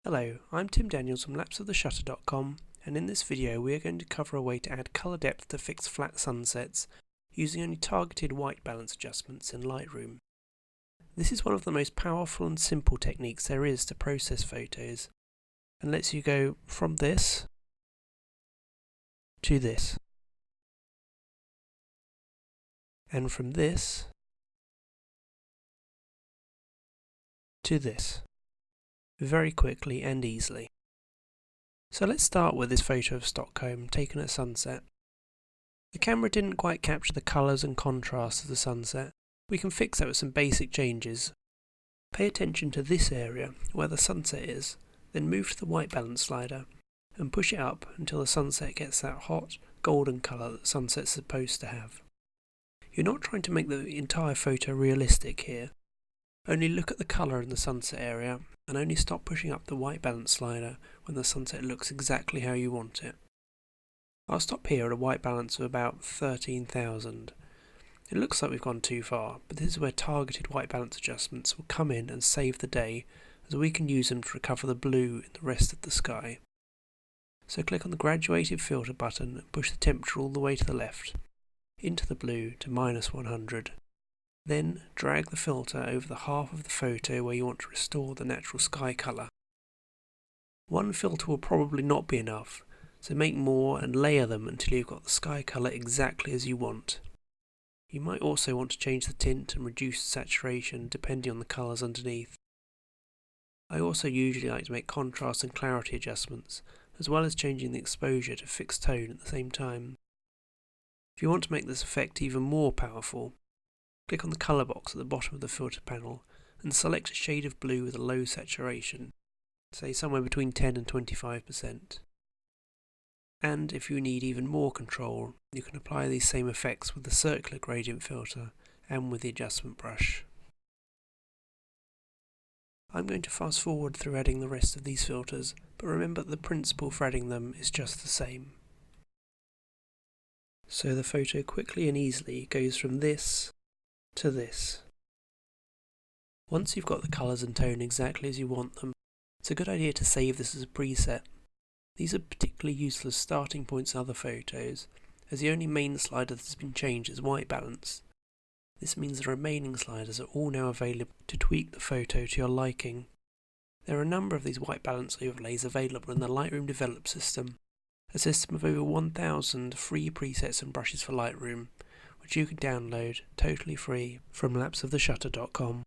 Hello, I'm Tim Daniels from lapseoftheshutter.com, and in this video we are going to cover a way to add colour depth to fix flat sunsets using only targeted white balance adjustments in Lightroom. This is one of the most powerful and simple techniques there is to process photos, and lets you go from this to this, and from this to this, very quickly and easily. So let's start with this photo of Stockholm taken at sunset. The camera didn't quite capture the colours and contrast of the sunset. We can fix that with some basic changes. Pay attention to this area where the sunset is, then move to the white balance slider and push it up until the sunset gets that hot golden colour that sunset's supposed to have. You're not trying to make the entire photo realistic here. Only look at the colour in the sunset area and only stop pushing up the white balance slider when the sunset looks exactly how you want it. I'll stop here at a white balance of about 13,000. It looks like we've gone too far, but this is where targeted white balance adjustments will come in and save the day, as we can use them to recover the blue in the rest of the sky. So click on the graduated filter button and push the temperature all the way to the left, into the blue to -100. Then drag the filter over the half of the photo where you want to restore the natural sky colour. One filter will probably not be enough, so make more and layer them until you've got the sky colour exactly as you want. You might also want to change the tint and reduce the saturation depending on the colours underneath. I also usually like to make contrast and clarity adjustments, as well as changing the exposure to fixed tone at the same time. If you want to make this effect even more powerful, click on the colour box at the bottom of the filter panel and select a shade of blue with a low saturation, say somewhere between 10 and 25%. And if you need even more control, you can apply these same effects with the circular gradient filter and with the adjustment brush. I'm going to fast forward through adding the rest of these filters, but remember the principle for adding them is just the same. So the photo quickly and easily goes from this to this. Once you've got the colours and tone exactly as you want them, it's a good idea to save this as a preset. These are particularly useful as starting points in other photos, as the only main slider that has been changed is white balance. This means the remaining sliders are all now available to tweak the photo to your liking. There are a number of these white balance overlays available in the Lightroom developed system, a system of over 1,000 free presets and brushes for Lightroom, which you can download totally free from lapseoftheshutter.com.